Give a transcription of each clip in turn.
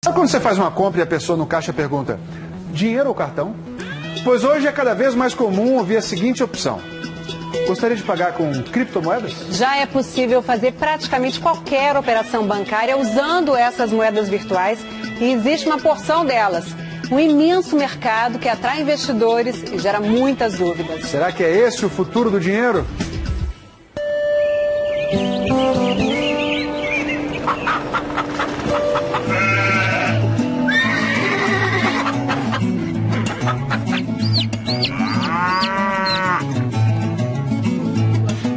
Sabe quando você faz uma compra e a pessoa no caixa pergunta, dinheiro ou cartão? Pois hoje é cada vez mais comum ouvir a seguinte opção. Gostaria de pagar com criptomoedas? Já é possível fazer praticamente qualquer operação bancária usando essas moedas virtuais e existe uma porção delas. Um imenso mercado que atrai investidores e gera muitas dúvidas. Será que é esse o futuro do dinheiro?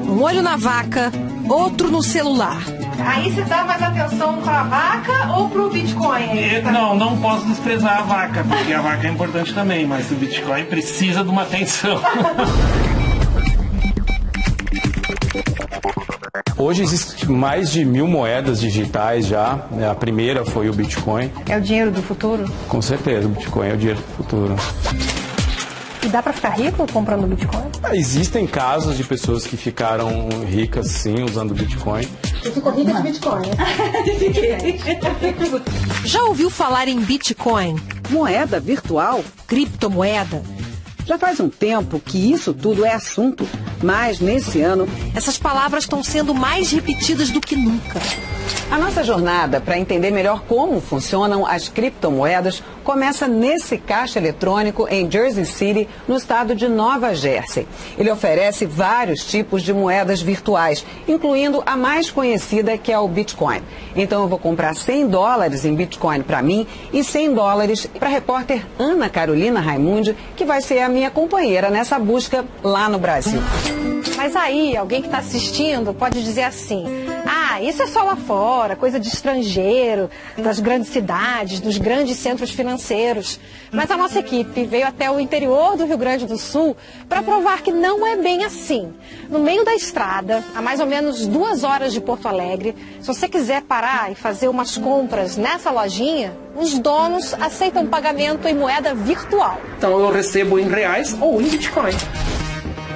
Um olho na vaca, outro no celular. Aí você dá mais atenção para a vaca ou para o Bitcoin? Não posso desprezar a vaca, porque a vaca é importante também, mas o Bitcoin precisa de uma atenção. Hoje existe mais de 1000 moedas digitais já. A primeira foi o Bitcoin. É o dinheiro do futuro? Com certeza, o Bitcoin é o dinheiro do futuro. E dá para ficar rico comprando Bitcoin? Existem casos de pessoas que ficaram ricas, sim, usando Bitcoin. Você ficou rica de Bitcoin, né? Já ouviu falar em Bitcoin? Moeda virtual? Criptomoeda? Já faz um tempo que isso tudo é assunto, mas nesse ano essas palavras estão sendo mais repetidas do que nunca. A nossa jornada para entender melhor como funcionam as criptomoedas começa nesse caixa eletrônico em Jersey City, no estado de Nova Jersey. Ele oferece vários tipos de moedas virtuais, incluindo a mais conhecida, que é o Bitcoin. Então eu vou comprar $100 em Bitcoin para mim e $100 para a repórter Ana Carolina Raimundi, que vai ser a minha companheira nessa busca lá no Brasil. Mas aí, alguém que está assistindo pode dizer assim, isso é só lá fora, coisa de estrangeiro, das grandes cidades, dos grandes centros financeiros. Mas a nossa equipe veio até o interior do Rio Grande do Sul para provar que não é bem assim. No meio da estrada, a mais ou menos 2 horas de Porto Alegre, se você quiser parar e fazer umas compras nessa lojinha, os donos aceitam pagamento em moeda virtual. Então eu recebo em reais ou em Bitcoin.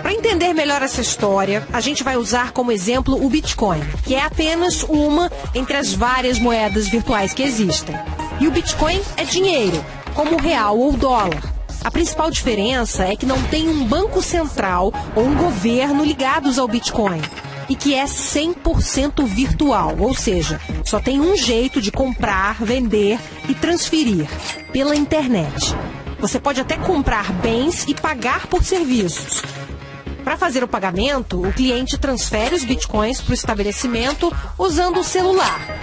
Para entender melhor essa história, a gente vai usar como exemplo o Bitcoin, que é apenas uma entre as várias moedas virtuais que existem. E o Bitcoin é dinheiro, como o real ou o dólar. A principal diferença é que não tem um banco central ou um governo ligados ao Bitcoin. E que é 100% virtual, ou seja, só tem um jeito de comprar, vender e transferir, pela internet. Você pode até comprar bens e pagar por serviços. Para fazer o pagamento, o cliente transfere os bitcoins para o estabelecimento usando o celular.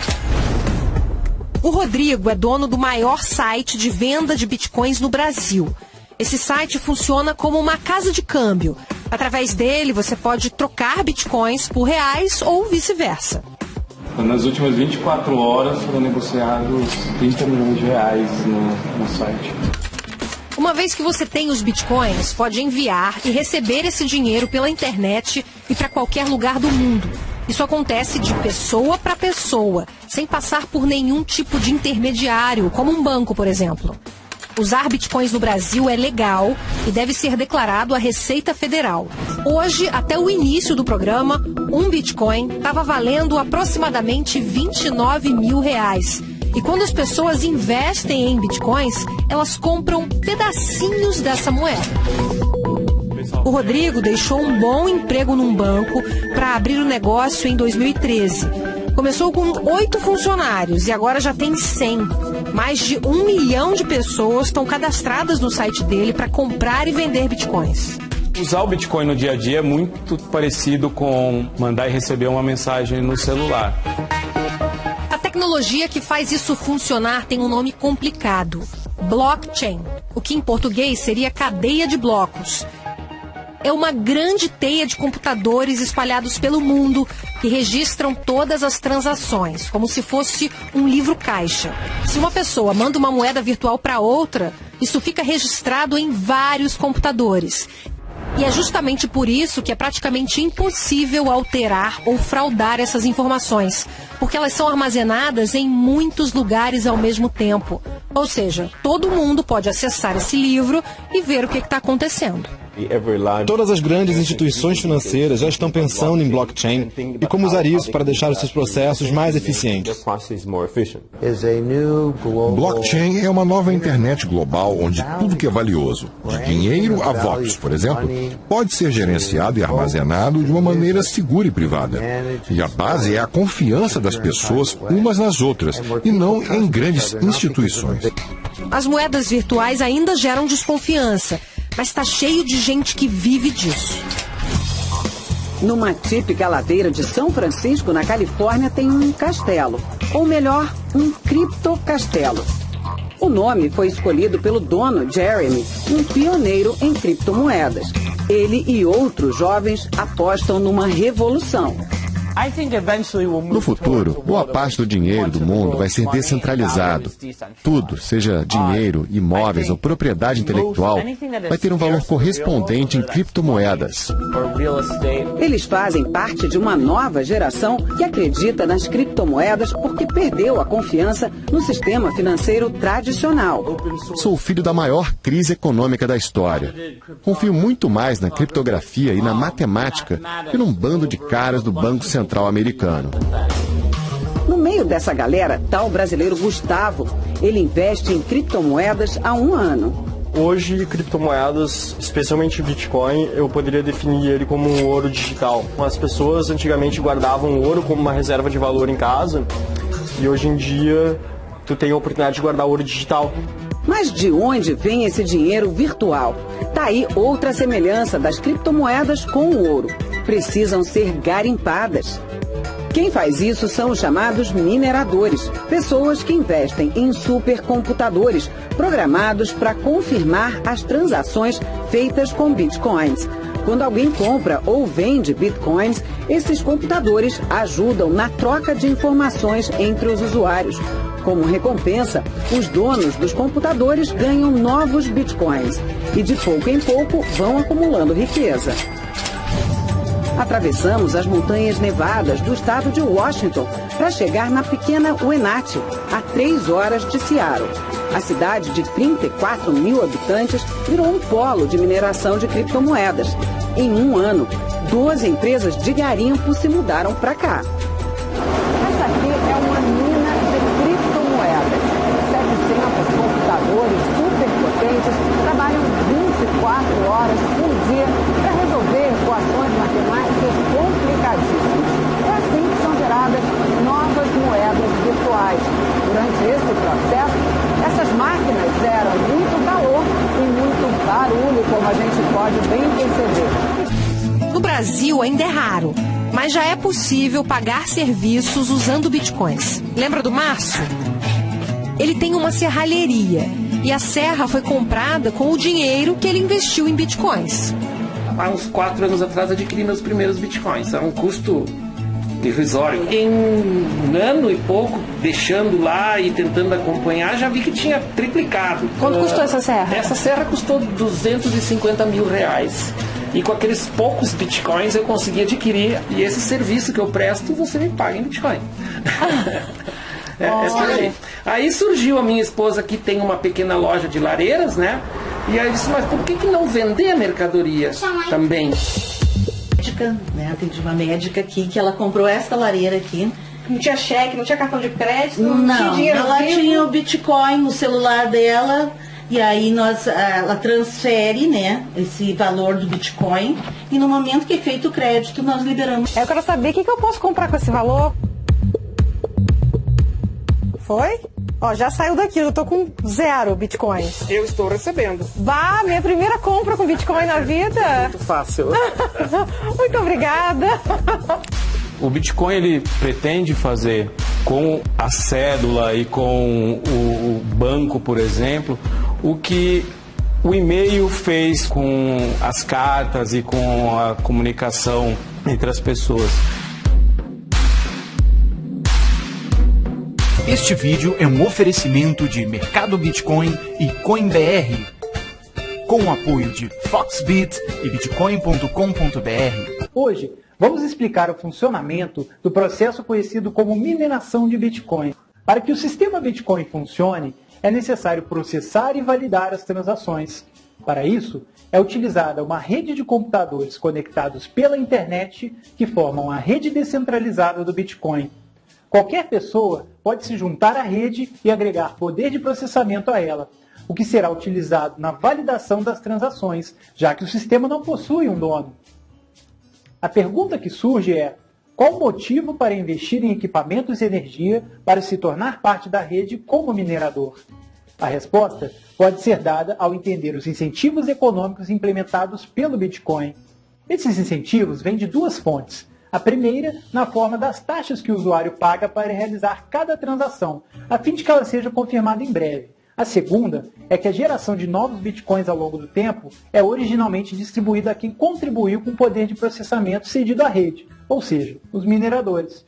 O Rodrigo é dono do maior site de venda de bitcoins no Brasil. Esse site funciona como uma casa de câmbio. Através dele, você pode trocar bitcoins por reais ou vice-versa. Nas últimas 24 horas foram negociados 30 milhões de reais no site. Uma vez que você tem os bitcoins, pode enviar e receber esse dinheiro pela internet e para qualquer lugar do mundo. Isso acontece de pessoa para pessoa, sem passar por nenhum tipo de intermediário, como um banco, por exemplo. Usar bitcoins no Brasil é legal e deve ser declarado à Receita Federal. Hoje, até o início do programa, um bitcoin estava valendo aproximadamente R$29 mil. E quando as pessoas investem em bitcoins, elas compram pedacinhos dessa moeda. O Rodrigo deixou um bom emprego num banco para abrir o negócio em 2013. Começou com 8 funcionários e agora já tem 100. Mais de 1 milhão de pessoas estão cadastradas no site dele para comprar e vender bitcoins. Usar o Bitcoin no dia a dia é muito parecido com mandar e receber uma mensagem no celular. A tecnologia que faz isso funcionar tem um nome complicado: blockchain, o que em português seria cadeia de blocos. É uma grande teia de computadores espalhados pelo mundo que registram todas as transações, como se fosse um livro-caixa. Se uma pessoa manda uma moeda virtual para outra, isso fica registrado em vários computadores. E é justamente por isso que é praticamente impossível alterar ou fraudar essas informações, porque elas são armazenadas em muitos lugares ao mesmo tempo. Ou seja, todo mundo pode acessar esse livro e ver o que está acontecendo. Todas as grandes instituições financeiras já estão pensando em blockchain e como usar isso para deixar os seus processos mais eficientes. Blockchain é uma nova internet global onde tudo que é valioso, de dinheiro a votos, por exemplo, pode ser gerenciado e armazenado de uma maneira segura e privada. E a base é a confiança das pessoas umas nas outras e não em grandes instituições. As moedas virtuais ainda geram desconfiança, mas está cheio de gente que vive disso. Numa típica ladeira de São Francisco, na Califórnia, tem um castelo. Ou melhor, um criptocastelo. O nome foi escolhido pelo dono Jeremy, um pioneiro em criptomoedas. Ele e outros jovens apostam numa revolução. No futuro, boa parte do dinheiro do mundo vai ser descentralizado. Tudo, seja dinheiro, imóveis ou propriedade intelectual, vai ter um valor correspondente em criptomoedas. Eles fazem parte de uma nova geração que acredita nas criptomoedas porque perdeu a confiança no sistema financeiro tradicional. Sou filho da maior crise econômica da história. Confio muito mais na criptografia e na matemática que num bando de caras do Banco Central americano. No meio dessa galera, tá o brasileiro Gustavo. Ele investe em criptomoedas há 1 ano. Hoje, criptomoedas, especialmente Bitcoin, eu poderia definir ele como um ouro digital. As pessoas antigamente guardavam ouro como uma reserva de valor em casa e hoje em dia tu tem a oportunidade de guardar ouro digital. Mas de onde vem esse dinheiro virtual? Tá aí outra semelhança das criptomoedas com o ouro. Precisam ser garimpadas. Quem faz isso são os chamados mineradores, pessoas que investem em supercomputadores programados para confirmar as transações feitas com bitcoins. Quando alguém compra ou vende bitcoins, esses computadores ajudam na troca de informações entre os usuários. Como recompensa, os donos dos computadores ganham novos bitcoins e de pouco em pouco vão acumulando riqueza. Atravessamos as montanhas nevadas do estado de Washington para chegar na pequena Wenatchee, a 3 horas de Seattle. A cidade de 34 mil habitantes virou um polo de mineração de criptomoedas. Em 1 ano, 12 empresas de garimpo se mudaram para cá. Essa aqui é uma mina de criptomoedas. 700 computadores superpotentes trabalham 24 horas por dia para resolver equações matemáticas complicadíssimas. É assim que são geradas novas moedas virtuais. Durante esse processo, essas máquinas geram muito calor e muito barulho, como a gente pode bem perceber. No Brasil ainda é raro, mas já é possível pagar serviços usando bitcoins. Lembra do Márcio? Ele tem uma serralheria e a serra foi comprada com o dinheiro que ele investiu em bitcoins. Há uns 4 anos atrás adquiri meus primeiros bitcoins. É um custo irrisório. Em 1 ano e pouco, deixando lá e tentando acompanhar, já vi que tinha triplicado. Quanto custou essa serra? Essa serra custou R$250 mil. E com aqueles poucos bitcoins eu consegui adquirir. E esse serviço que eu presto, você me paga em bitcoin. É por aí. Aí surgiu a minha esposa, que tem uma pequena loja de lareiras, né? E aí eu disse, mas por que não vender a mercadoria também? Né? Atendi uma médica aqui que ela comprou essa lareira aqui. Não tinha cheque, não tinha cartão de crédito, não tinha dinheiro. Ela tinha o Bitcoin no celular dela e aí ela transfere, né, esse valor do Bitcoin e no momento que é feito o crédito nós liberamos. Eu quero saber o que eu posso comprar com esse valor. Foi? Ó, já saiu daqui, eu tô com 0 bitcoins. Eu estou recebendo. Bah, minha primeira compra com bitcoin na vida. Muito fácil. Muito obrigada. O Bitcoin, ele pretende fazer com a cédula e com o banco, por exemplo, o que o e-mail fez com as cartas e com a comunicação entre as pessoas. Este vídeo é um oferecimento de Mercado Bitcoin e CoinBR, com o apoio de Foxbit e Bitcoin.com.br. Hoje, vamos explicar o funcionamento do processo conhecido como mineração de Bitcoin. Para que o sistema Bitcoin funcione, é necessário processar e validar as transações. Para isso, é utilizada uma rede de computadores conectados pela internet que formam a rede descentralizada do Bitcoin. Qualquer pessoa pode se juntar à rede e agregar poder de processamento a ela, o que será utilizado na validação das transações, já que o sistema não possui um dono. A pergunta que surge é: qual o motivo para investir em equipamentos e energia para se tornar parte da rede como minerador? A resposta pode ser dada ao entender os incentivos econômicos implementados pelo Bitcoin. Esses incentivos vêm de duas fontes. A primeira, na forma das taxas que o usuário paga para realizar cada transação, a fim de que ela seja confirmada em breve. A segunda é que a geração de novos bitcoins ao longo do tempo é originalmente distribuída a quem contribuiu com o poder de processamento cedido à rede, ou seja, os mineradores.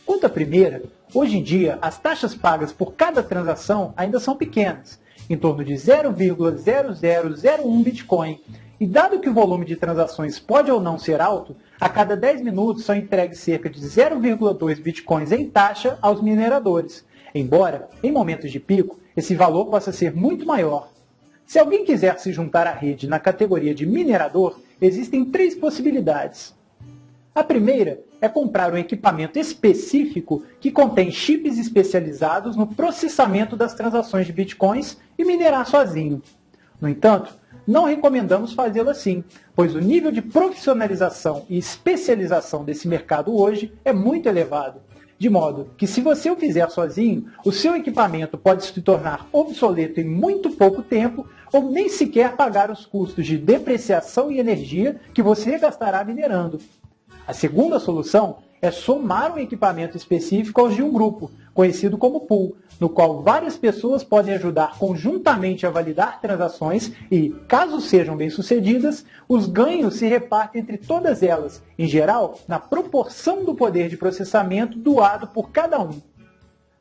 Quanto à primeira, hoje em dia as taxas pagas por cada transação ainda são pequenas, em torno de 0,0001 bitcoin, e dado que o volume de transações pode ou não ser alto, a cada 10 minutos são entregues cerca de 0,2 bitcoins em taxa aos mineradores, embora, em momentos de pico, esse valor possa ser muito maior. Se alguém quiser se juntar à rede na categoria de minerador, existem 3 possibilidades. A primeira é comprar um equipamento específico que contém chips especializados no processamento das transações de bitcoins e minerar sozinho. No entanto, não recomendamos fazê-lo assim, pois o nível de profissionalização e especialização desse mercado hoje é muito elevado. De modo que, se você o fizer sozinho, o seu equipamento pode se tornar obsoleto em muito pouco tempo ou nem sequer pagar os custos de depreciação e energia que você gastará minerando. A segunda solução é somar um equipamento específico aos de um grupo, conhecido como pool, no qual várias pessoas podem ajudar conjuntamente a validar transações e, caso sejam bem-sucedidas, os ganhos se repartem entre todas elas, em geral, na proporção do poder de processamento doado por cada um.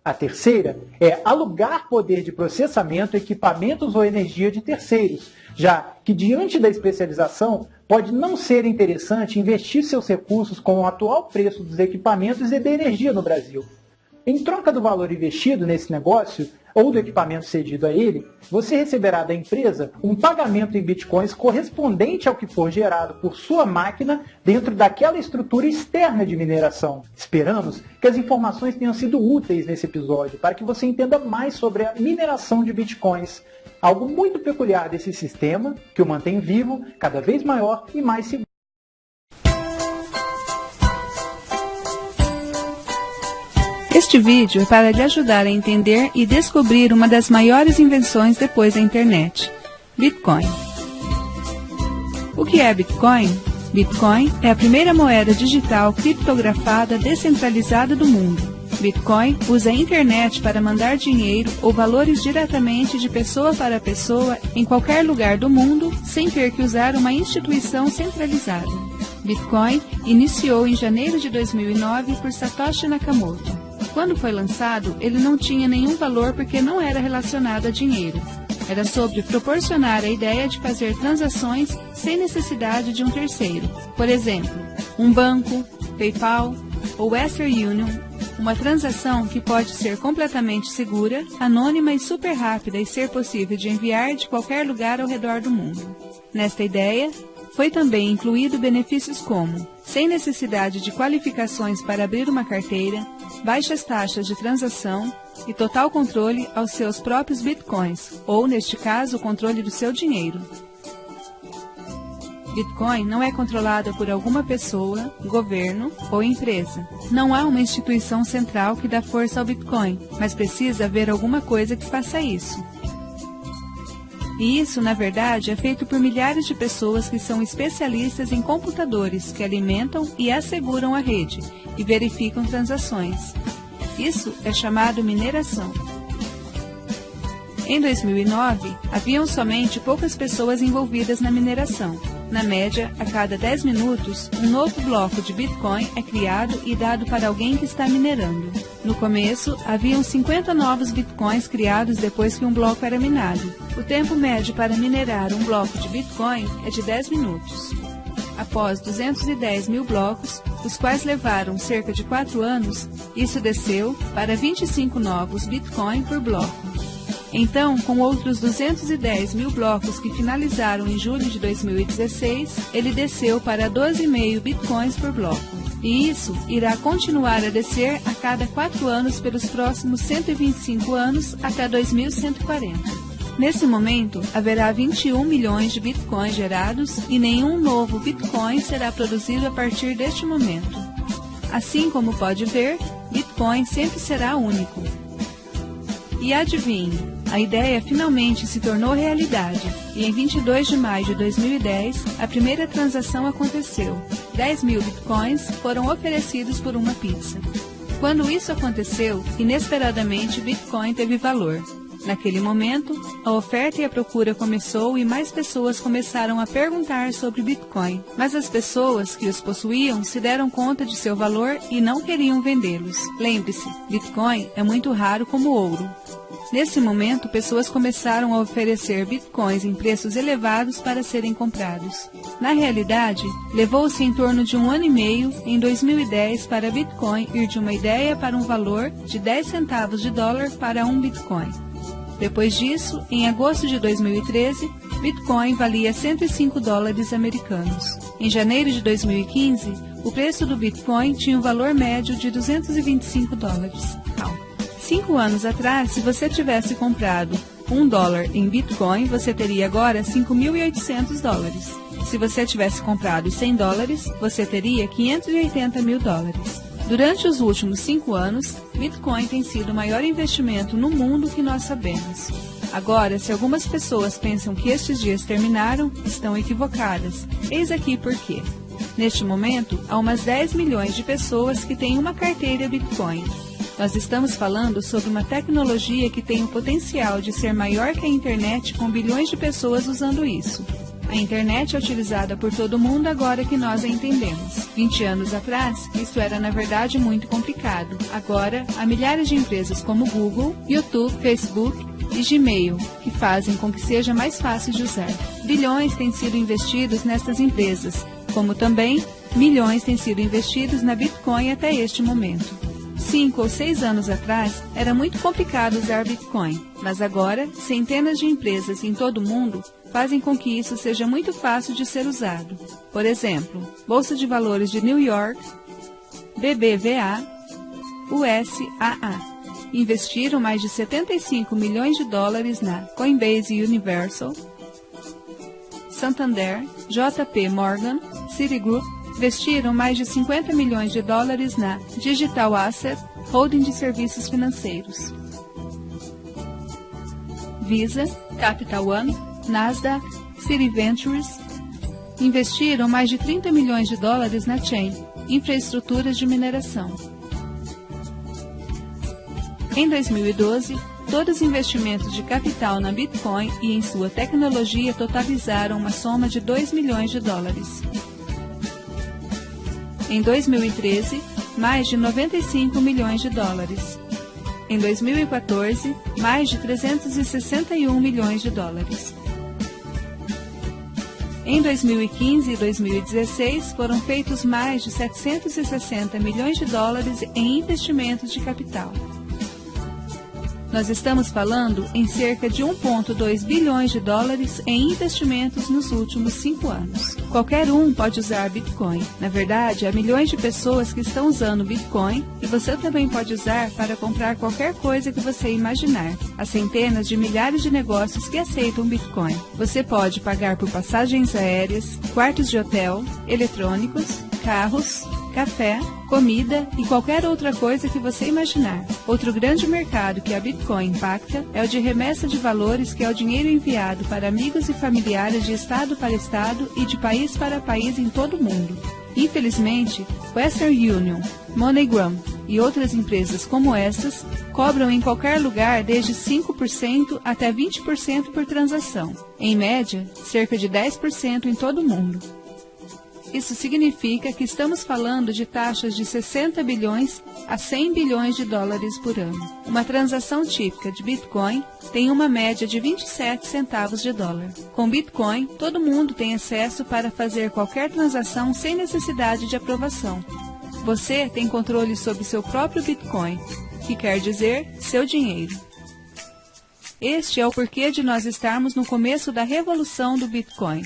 A terceira é alugar poder de processamento, equipamentos ou energia de terceiros, já que, diante da especialização, pode não ser interessante investir seus recursos com o atual preço dos equipamentos e da energia no Brasil. Em troca do valor investido nesse negócio, ou do equipamento cedido a ele, você receberá da empresa um pagamento em bitcoins correspondente ao que for gerado por sua máquina dentro daquela estrutura externa de mineração. Esperamos que as informações tenham sido úteis nesse episódio para que você entenda mais sobre a mineração de bitcoins, algo muito peculiar desse sistema que o mantém vivo, cada vez maior e mais seguro. Este vídeo é para lhe ajudar a entender e descobrir uma das maiores invenções depois da internet, Bitcoin. O que é Bitcoin? Bitcoin é a primeira moeda digital criptografada descentralizada do mundo. Bitcoin usa a internet para mandar dinheiro ou valores diretamente de pessoa para pessoa em qualquer lugar do mundo, sem ter que usar uma instituição centralizada. Bitcoin iniciou em janeiro de 2009 por Satoshi Nakamoto. Quando foi lançado, ele não tinha nenhum valor porque não era relacionado a dinheiro. Era sobre proporcionar a ideia de fazer transações sem necessidade de um terceiro. Por exemplo, um banco, PayPal ou Western Union, uma transação que pode ser completamente segura, anônima e super rápida e ser possível de enviar de qualquer lugar ao redor do mundo. Nesta ideia, foi também incluído benefícios como sem necessidade de qualificações para abrir uma carteira, baixas taxas de transação e total controle aos seus próprios bitcoins, ou, neste caso, o controle do seu dinheiro. Bitcoin não é controlado por alguma pessoa, governo ou empresa. Não há uma instituição central que dá força ao Bitcoin, mas precisa haver alguma coisa que faça isso. E isso, na verdade, é feito por milhares de pessoas que são especialistas em computadores que alimentam e asseguram a rede e verificam transações. Isso é chamado mineração. Em 2009, haviam somente poucas pessoas envolvidas na mineração. Na média, a cada 10 minutos, um novo bloco de Bitcoin é criado e dado para alguém que está minerando. No começo, haviam 50 novos Bitcoins criados depois que um bloco era minado. O tempo médio para minerar um bloco de Bitcoin é de 10 minutos. Após 210 mil blocos, os quais levaram cerca de 4 anos, isso desceu para 25 novos Bitcoin por bloco. Então, com outros 210 mil blocos que finalizaram em julho de 2016, ele desceu para 12,5 bitcoins por bloco. E isso irá continuar a descer a cada 4 anos pelos próximos 125 anos até 2140. Nesse momento, haverá 21 milhões de bitcoins gerados e nenhum novo bitcoin será produzido a partir deste momento. Assim como pode ver, Bitcoin sempre será único. E adivinhe, a ideia finalmente se tornou realidade e em 22 de maio de 2010, a primeira transação aconteceu. 10 mil bitcoins foram oferecidos por uma pizza. Quando isso aconteceu, inesperadamente Bitcoin teve valor. Naquele momento, a oferta e a procura começou e mais pessoas começaram a perguntar sobre Bitcoin. Mas as pessoas que os possuíam se deram conta de seu valor e não queriam vendê-los. Lembre-se, Bitcoin é muito raro como ouro. Nesse momento, pessoas começaram a oferecer bitcoins em preços elevados para serem comprados. Na realidade, levou-se em torno de 1 ano e meio, em 2010, para Bitcoin ir de uma ideia para um valor de 10 centavos de dólar para um Bitcoin. Depois disso, em agosto de 2013, Bitcoin valia 105 dólares americanos. Em janeiro de 2015, o preço do Bitcoin tinha um valor médio de 225 dólares. 5 anos atrás, se você tivesse comprado $1 em Bitcoin, você teria agora 5.800 dólares. Se você tivesse comprado $100, você teria 580 mil dólares. Durante os últimos 5 anos, Bitcoin tem sido o maior investimento no mundo que nós sabemos. Agora, se algumas pessoas pensam que estes dias terminaram, estão equivocadas. Eis aqui por quê. Neste momento, há umas 10 milhões de pessoas que têm uma carteira Bitcoin. Nós estamos falando sobre uma tecnologia que tem o potencial de ser maior que a internet, com bilhões de pessoas usando isso. A internet é utilizada por todo mundo agora que nós a entendemos. 20 anos atrás, isso era na verdade muito complicado. Agora, há milhares de empresas como Google, YouTube, Facebook e Gmail, que fazem com que seja mais fácil de usar. Bilhões têm sido investidos nestas empresas, como também milhões têm sido investidos na Bitcoin até este momento. 5 ou 6 anos atrás, era muito complicado usar Bitcoin, mas agora, centenas de empresas em todo o mundo fazem com que isso seja muito fácil de ser usado. Por exemplo, Bolsa de Valores de New York, BBVA, USAA. Investiram mais de 75 milhões de dólares na Coinbase Universal, Santander, JP Morgan, Citigroup, investiram mais de 50 milhões de dólares na Digital Asset, holding de serviços financeiros. Visa, Capital One, Nasdaq, Citi Ventures, investiram mais de 30 milhões de dólares na Chain, infraestruturas de mineração. Em 2012, todos os investimentos de capital na Bitcoin e em sua tecnologia totalizaram uma soma de 2 milhões de dólares. Em 2013, mais de 95 milhões de dólares. Em 2014, mais de 361 milhões de dólares. Em 2015 e 2016, foram feitos mais de 760 milhões de dólares em investimentos de capital. Nós estamos falando em cerca de 1,2 bilhões de dólares em investimentos nos últimos 5 anos. Qualquer um pode usar Bitcoin. Na verdade, há milhões de pessoas que estão usando Bitcoin e você também pode usar para comprar qualquer coisa que você imaginar. Há centenas de milhares de negócios que aceitam Bitcoin. Você pode pagar por passagens aéreas, quartos de hotel, eletrônicos, carros, café, comida e qualquer outra coisa que você imaginar. Outro grande mercado que a Bitcoin impacta é o de remessa de valores, que é o dinheiro enviado para amigos e familiares de estado para estado e de país para país em todo o mundo. Infelizmente, Western Union, MoneyGram e outras empresas como estas cobram em qualquer lugar desde 5% até 20% por transação. Em média, cerca de 10% em todo o mundo. Isso significa que estamos falando de taxas de 60 bilhões a 100 bilhões de dólares por ano. Uma transação típica de Bitcoin tem uma média de 27 centavos de dólar. Com Bitcoin, todo mundo tem acesso para fazer qualquer transação sem necessidade de aprovação. Você tem controle sobre seu próprio Bitcoin, que quer dizer seu dinheiro. Este é o porquê de nós estarmos no começo da revolução do Bitcoin.